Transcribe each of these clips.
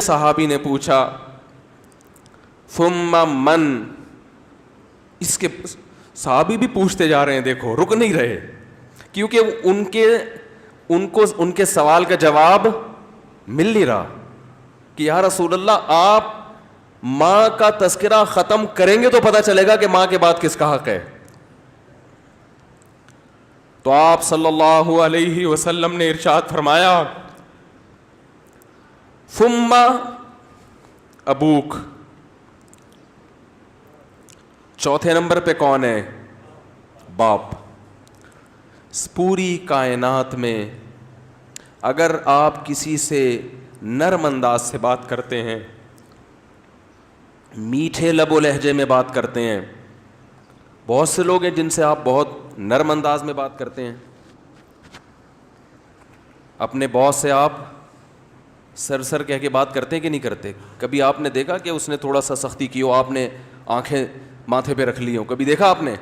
صحابی نے پوچھا ثم من, اس کے صحابی بھی پوچھتے جا رہے ہیں, دیکھو رک نہیں رہے, کیونکہ ان کے سوال کا جواب مل نہیں رہا کہ یا رسول اللہ آپ ماں کا تذکرہ ختم کریں گے تو پتہ چلے گا کہ ماں کے بعد کس کا حق ہے. تو آپ صلی اللہ علیہ وسلم نے ارشاد فرمایا ثم ابوک, چوتھے نمبر پہ کون ہے؟ باپ. پوری کائنات میں اگر آپ کسی سے نرم انداز سے بات کرتے ہیں, میٹھے لب و لہجے میں بات کرتے ہیں, بہت سے لوگ ہیں جن سے آپ بہت نرم انداز میں بات کرتے ہیں, اپنے باس سے آپ سر کہہ کے بات کرتے ہیں کہ نہیں کرتے؟ کبھی آپ نے دیکھا کہ اس نے تھوڑا سا سختی کی ہو, آپ نے آنکھیں ماتھے پہ رکھ لی ہوں, کبھی دیکھا آپ نے؟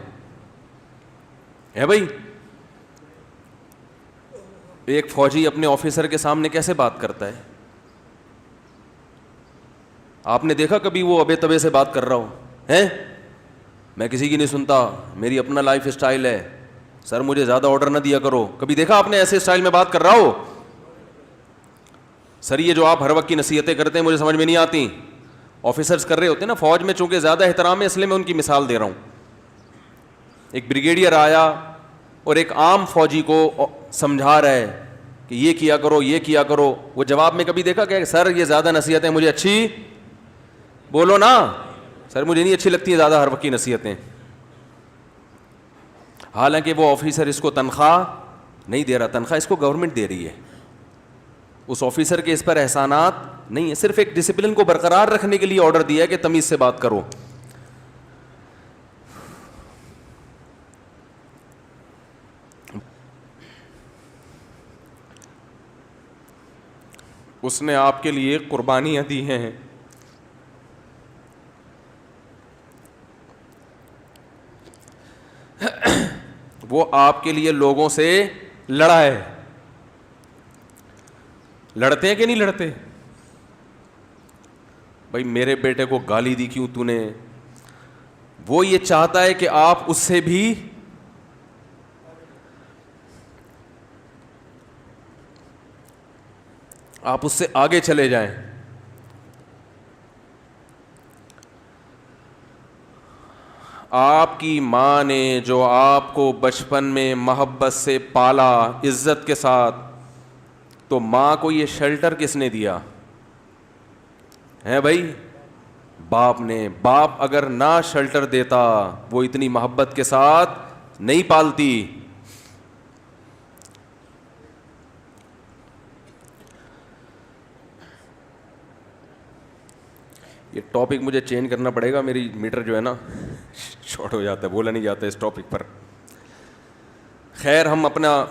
ہے بھائی, ایک فوجی اپنے آفیسر کے سامنے کیسے بات کرتا ہے؟ آپ نے دیکھا کبھی وہ ابے تبے سے بات کر رہا ہو؟ ہیں میں کسی کی نہیں سنتا, میری اپنا لائف اسٹائل ہے, سر مجھے زیادہ آرڈر نہ دیا کرو. کبھی دیکھا آپ نے ایسے اسٹائل میں بات کر رہا ہو؟ سر یہ جو آپ ہر وقت کی نصیحتیں کرتے ہیں مجھے سمجھ میں نہیں آتی. آفیسرز کر رہے ہوتے ہیں نا, فوج میں چونکہ زیادہ احترام ہے اس لیے میں ان کی مثال دے رہا ہوں. ایک بریگیڈیئر آیا اور ایک عام فوجی کو سمجھا رہا ہے کہ یہ کیا کرو یہ کیا کرو, وہ جواب میں کبھی دیکھا کہ سر یہ زیادہ نصیحتیں مجھے اچھی, بولو نا سر مجھے نہیں اچھی لگتی ہیں زیادہ ہر وقت کی نصیحتیں. حالانکہ وہ آفیسر اس کو تنخواہ نہیں دے رہا, تنخواہ اس کو گورنمنٹ دے رہی ہے. اس آفیسر کے اس پر احسانات نہیں ہے, صرف ایک ڈسپلن کو برقرار رکھنے کے لیے آرڈر دیا ہے کہ تمیز سے بات کرو. اس نے آپ کے لیے قربانیاں دی ہیں, وہ آپ کے لیے لوگوں سے لڑا ہے. لڑتے ہیں کہ نہیں لڑتے؟ بھائی میرے بیٹے کو گالی دی کیوں تو نے؟ وہ یہ چاہتا ہے کہ آپ اس سے بھی آپ اس سے آگے چلے جائیں. آپ کی ماں نے جو آپ کو بچپن میں محبت سے پالا عزت کے ساتھ, تو ماں کو یہ شیلٹر کس نے دیا ہے بھائی؟ باپ نے. باپ اگر نہ شیلٹر دیتا وہ اتنی محبت کے ساتھ نہیں پالتی. یہ ٹاپک مجھے چینج کرنا پڑے گا, میری میٹر جو ہے نا شارٹ ہو جاتا ہے, بولا نہیں جاتا اس ٹاپک پر. خیر ہم اپنا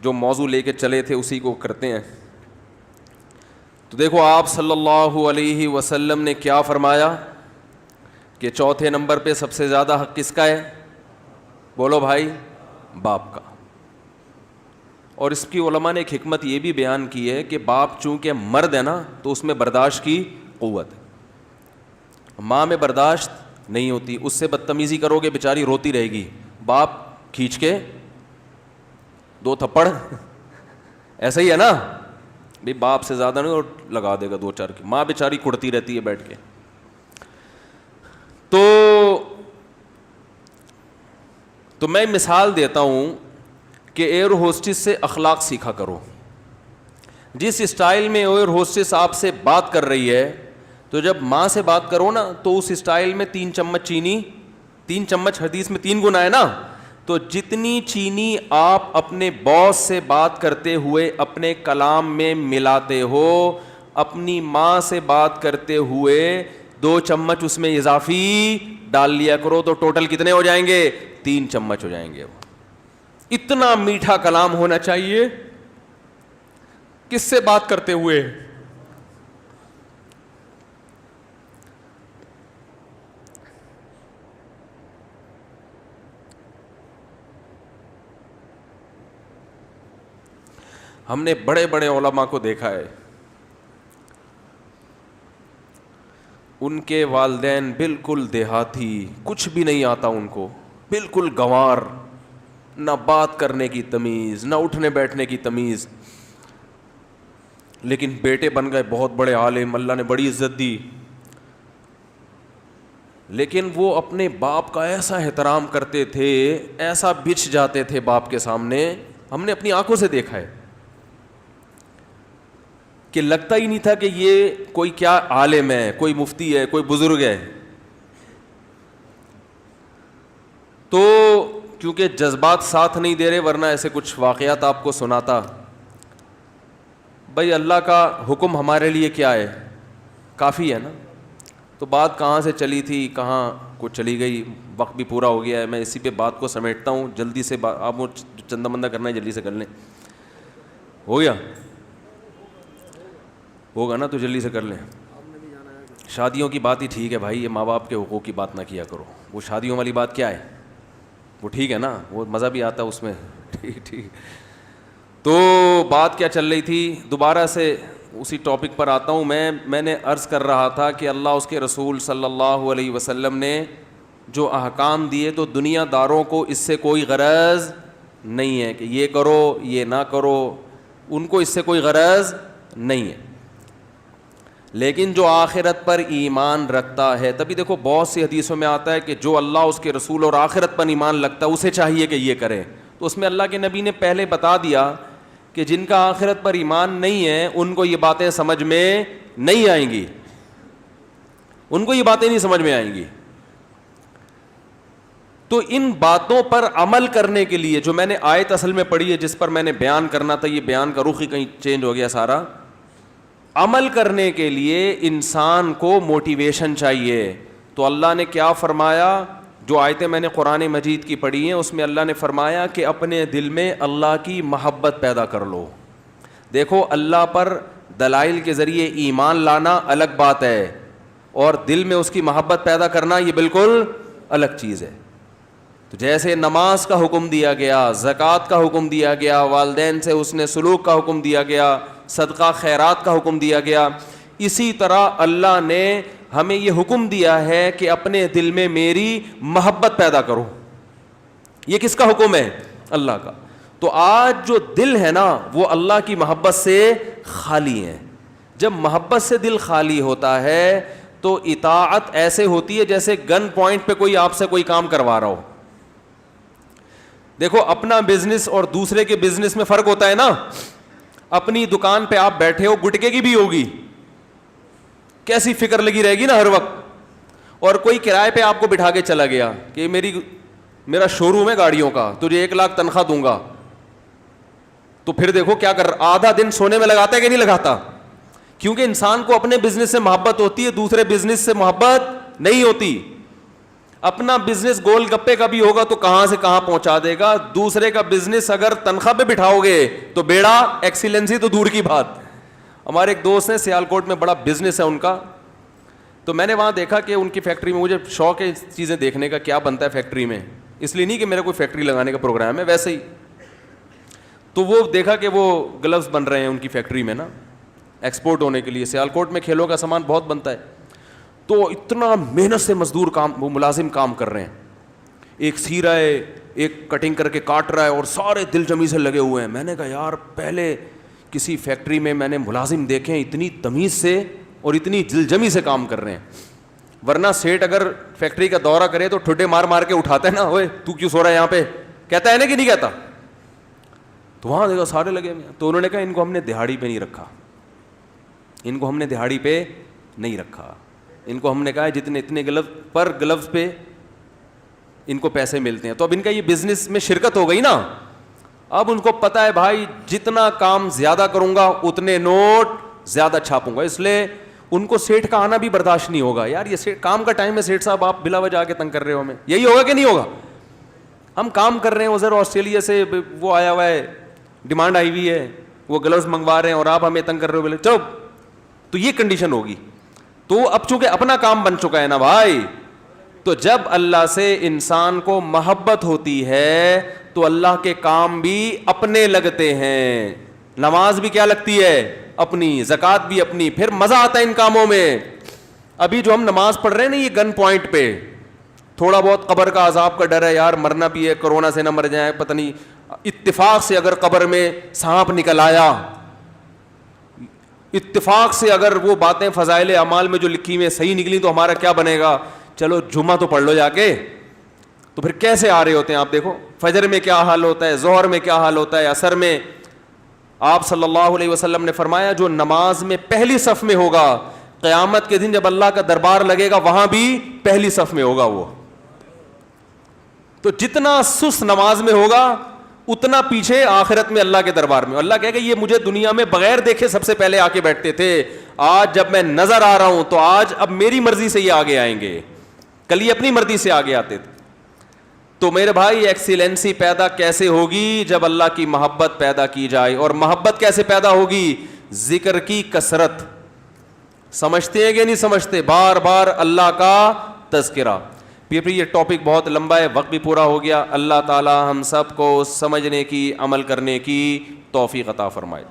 جو موضوع لے کے چلے تھے اسی کو کرتے ہیں. تو دیکھو آپ صلی اللہ علیہ وسلم نے کیا فرمایا کہ چوتھے نمبر پہ سب سے زیادہ حق کس کا ہے؟ بولو بھائی, باپ کا. اور اس کی علماء نے ایک حکمت یہ بھی بیان کی ہے کہ باپ چونکہ مرد ہے نا تو اس میں برداشت کی قوت ہے, ماں میں برداشت نہیں ہوتی. اس سے بدتمیزی کرو گے بیچاری روتی رہے گی, باپ کھینچ کے 2 تھپڑ ایسا ہی ہے نا بھائی, باپ سے زیادہ نہیں اور لگا دے گا 2-4 کی. ماں بیچاری کڑتی رہتی ہے بیٹھ کے. تو میں مثال دیتا ہوں کہ ایئر ہوسٹس سے اخلاق سیکھا کرو. جس اسٹائل میں ایئر ہوسٹس آپ سے بات کر رہی ہے تو جب ماں سے بات کرو نا تو اس اسٹائل میں 3 چمچ چینی, 3 چمچ حدیث میں 3 گنا ہے نا, تو جتنی چینی آپ اپنے باس سے بات کرتے ہوئے اپنے کلام میں ملاتے ہو, اپنی ماں سے بات کرتے ہوئے 2 چمچ اس میں اضافی ڈال لیا کرو, تو ٹوٹل کتنے ہو جائیں گے؟ 3 چمچ ہو جائیں گے. اتنا میٹھا کلام ہونا چاہیے. کس سے بات کرتے ہوئے؟ ہم نے بڑے بڑے علماء کو دیکھا ہے, ان کے والدین بالکل دیہاتی, کچھ بھی نہیں آتا ان کو, بالکل گنوار, نہ بات کرنے کی تمیز, نہ اٹھنے بیٹھنے کی تمیز, لیکن بیٹے بن گئے بہت بڑے عالم, اللہ نے بڑی عزت دی. لیکن وہ اپنے باپ کا ایسا احترام کرتے تھے, ایسا بچھ جاتے تھے باپ کے سامنے, ہم نے اپنی آنکھوں سے دیکھا ہے کہ لگتا ہی نہیں تھا کہ یہ کوئی کیا عالم ہے, کوئی مفتی ہے, کوئی بزرگ ہے. تو کیونکہ جذبات ساتھ نہیں دے رہے, ورنہ ایسے کچھ واقعات آپ کو سناتا. بھائی اللہ کا حکم ہمارے لیے کیا ہے, کافی ہے نا. تو بات کہاں سے چلی تھی کہاں کو چلی گئی, وقت بھی پورا ہو گیا ہے. میں اسی پہ بات کو سمیٹتا ہوں جلدی سے. آپ کو چندہ مندہ کرنا ہے جلدی سے کر لیں. ہو گیا, ہوگا نا, تو جلدی سے کر لیں. شادیوں کی بات ہی ٹھیک ہے بھائی, یہ ماں باپ کے حقوق کی بات نہ کیا کرو. وہ شادیوں والی بات کیا ہے, وہ ٹھیک ہے نا, وہ مزہ بھی آتا ہے اس میں. ٹھیک. تو بات کیا چل رہی تھی, دوبارہ سے اسی ٹاپک پر آتا ہوں. میں نے عرض کر رہا تھا کہ اللہ اس کے رسول صلی اللہ علیہ وسلم نے جو احکام دیے, تو دنیا داروں کو اس سے کوئی غرض نہیں ہے کہ یہ کرو یہ نہ کرو, ان کو اس سے کوئی غرض نہیں ہے. لیکن جو آخرت پر ایمان رکھتا ہے, تبھی دیکھو بہت سی حدیثوں میں آتا ہے کہ جو اللہ اس کے رسول اور آخرت پر ایمان رکھتا ہے اسے چاہیے کہ یہ کرے. تو اس میں اللہ کے نبی نے پہلے بتا دیا کہ جن کا آخرت پر ایمان نہیں ہے ان کو یہ باتیں سمجھ میں نہیں آئیں گی, ان کو یہ باتیں نہیں سمجھ میں آئیں گی. تو ان باتوں پر عمل کرنے کے لیے جو میں نے آیت اصل میں پڑھی ہے, جس پر میں نے بیان کرنا تھا, یہ بیان کا رخ ہی کہیں چینج ہو گیا سارا. عمل کرنے کے لیے انسان کو موٹیویشن چاہیے. تو اللہ نے کیا فرمایا, جو آیتیں میں نے قرآن مجید کی پڑھی ہیں اس میں اللہ نے فرمایا کہ اپنے دل میں اللہ کی محبت پیدا کر لو. دیکھو اللہ پر دلائل کے ذریعے ایمان لانا الگ بات ہے, اور دل میں اس کی محبت پیدا کرنا یہ بالکل الگ چیز ہے. تو جیسے نماز کا حکم دیا گیا, زکوٰۃ کا حکم دیا گیا, والدین سے حسن سلوک کا حکم دیا گیا, صدقہ خیرات کا حکم دیا گیا, اسی طرح اللہ نے ہمیں یہ حکم دیا ہے کہ اپنے دل میں میری محبت پیدا کرو. یہ کس کا حکم ہے, اللہ کا. تو آج جو دل ہے نا وہ اللہ کی محبت سے خالی ہے. جب محبت سے دل خالی ہوتا ہے تو اطاعت ایسے ہوتی ہے جیسے گن پوائنٹ پہ کوئی آپ سے کوئی کام کروا رہا ہو. دیکھو اپنا بزنس اور دوسرے کے بزنس میں فرق ہوتا ہے نا. اپنی دکان پہ آپ بیٹھے ہو, گٹکے کی بھی ہوگی, کیسی فکر لگی رہے گی نا ہر وقت. اور کوئی کرائے پہ آپ کو بٹھا کے چلا گیا کہ میرا شو روم ہے گاڑیوں کا, تجھے 1 لاکھ تنخواہ دوں گا, تو پھر دیکھو کیا کر رہا, آدھا دن سونے میں لگاتا ہے کہ نہیں لگاتا. کیونکہ انسان کو اپنے بزنس سے محبت ہوتی ہے, دوسرے بزنس سے محبت نہیں ہوتی. اپنا بزنس گول گپے کا بھی ہوگا تو کہاں سے کہاں پہنچا دے گا, دوسرے کا بزنس اگر تنخواہ پہ بٹھاؤ گے تو بیڑا ایکسیلنسی تو دور کی بات. ہمارے ایک دوست ہیں سیالکوٹ میں, بڑا بزنس ہے ان کا, تو میں نے وہاں دیکھا کہ ان کی فیکٹری میں, مجھے شوق ہے چیزیں دیکھنے کا کیا بنتا ہے فیکٹری میں, اس لیے نہیں کہ میرا کوئی فیکٹری لگانے کا پروگرام ہے, ویسے ہی. تو وہ دیکھا کہ وہ گلوز بن رہے ہیں ان کی فیکٹری میں نا, ایکسپورٹ ہونے کے لیے. سیالکوٹ میں کھیلوں کا سامان بہت بنتا ہے, تو اتنا محنت سے مزدور کام, وہ ملازم کام کر رہے ہیں. ایک سی رہا ہے, ایک کٹنگ کر کے کاٹ رہا ہے, اور سارے دل جمی سے لگے ہوئے ہیں. میں نے کہا یار پہلے کسی فیکٹری میں میں نے ملازم دیکھے ہیں اتنی تمیز سے اور اتنی دل جمی سے کام کر رہے ہیں. ورنہ سیٹ اگر فیکٹری کا دورہ کرے تو ٹھڈے مار مار کے اٹھاتا ہے نا, اوے تو کیوں سو رہا ہے یہاں پہ, کہتا ہے نا کہ نہیں کہتا. تو وہاں دیکھا سارے لگے ہوئے. تو انہوں نے کہا ان کو ہم نے دہاڑی پہ نہیں رکھا, ان کو ہم نے دہاڑی پہ نہیں رکھا, ان کو ہم نے کہا جتنے اتنے گلوز پر گلوز پہ ان کو پیسے ملتے ہیں. تو اب ان کا یہ بزنس میں شرکت ہو گئی نا. اب ان کو پتا ہے بھائی جتنا کام زیادہ کروں گا اتنے نوٹ زیادہ چھاپوں گا, اس لیے ان کو سیٹ کا آنا بھی برداشت نہیں ہوگا. یار یہ سیٹ کام کا ٹائم ہے, سیٹ صاحب آپ بلا وجہ آ کے تنگ کر رہے ہو ہمیں, یہی ہوگا کہ نہیں ہوگا. ہم کام کر رہے ہیں, ادھر آسٹریلیا سے وہ آیا ہوا ہے, ڈیمانڈ آئی ہوئی ہے, وہ گلوز منگوا رہے ہیں اور آپ ہمیں تنگ کر رہے ہو, بولے چلو. تو یہ کنڈیشن ہوگی. تو اب چونکہ اپنا کام بن چکا ہے نا بھائی, تو جب اللہ سے انسان کو محبت ہوتی ہے تو اللہ کے کام بھی اپنے لگتے ہیں. نماز بھی کیا لگتی ہے, اپنی. زکوٰۃ بھی اپنی. پھر مزہ آتا ہے ان کاموں میں. ابھی جو ہم نماز پڑھ رہے ہیں نا یہ گن پوائنٹ پہ, تھوڑا بہت قبر کا عذاب کا ڈر ہے یار, مرنا بھی ہے, کورونا سے نہ مر جائیں, پتہ نہیں اتفاق سے اگر قبر میں سانپ نکل آیا, اتفاق سے اگر وہ باتیں فضائل اعمال میں جو لکھی ہوئی صحیح نکلی تو ہمارا کیا بنے گا, چلو جمعہ تو پڑھ لو جا کے. تو پھر کیسے آ رہے ہوتے ہیں آپ دیکھو, فجر میں کیا حال ہوتا ہے, ظہر میں کیا حال ہوتا ہے, عصر میں. آپ صلی اللہ علیہ وسلم نے فرمایا جو نماز میں پہلی صف میں ہوگا, قیامت کے دن جب اللہ کا دربار لگے گا وہاں بھی پہلی صف میں ہوگا وہ. تو جتنا سست نماز میں ہوگا اتنا پیچھے آخرت میں اللہ کے دربار میں. اللہ کہے گا یہ مجھے دنیا میں بغیر دیکھے سب سے پہلے آ کے بیٹھتے تھے, آج جب میں نظر آ رہا ہوں تو آج اب میری مرضی سے یہ آگے آئیں گے, کل یہ اپنی مرضی سے آگے آتے تھے. تو میرے بھائی ایکسیلنسی پیدا کیسے ہوگی, جب اللہ کی محبت پیدا کی جائے. اور محبت کیسے پیدا ہوگی, ذکر کی کثرت. سمجھتے ہیں کہ نہیں سمجھتے, بار بار اللہ کا تذکرہ. پھر یہ ٹاپک بہت لمبا ہے, وقت بھی پورا ہو گیا. اللہ تعالی ہم سب کو سمجھنے کی, عمل کرنے کی توفیق عطا فرمائے.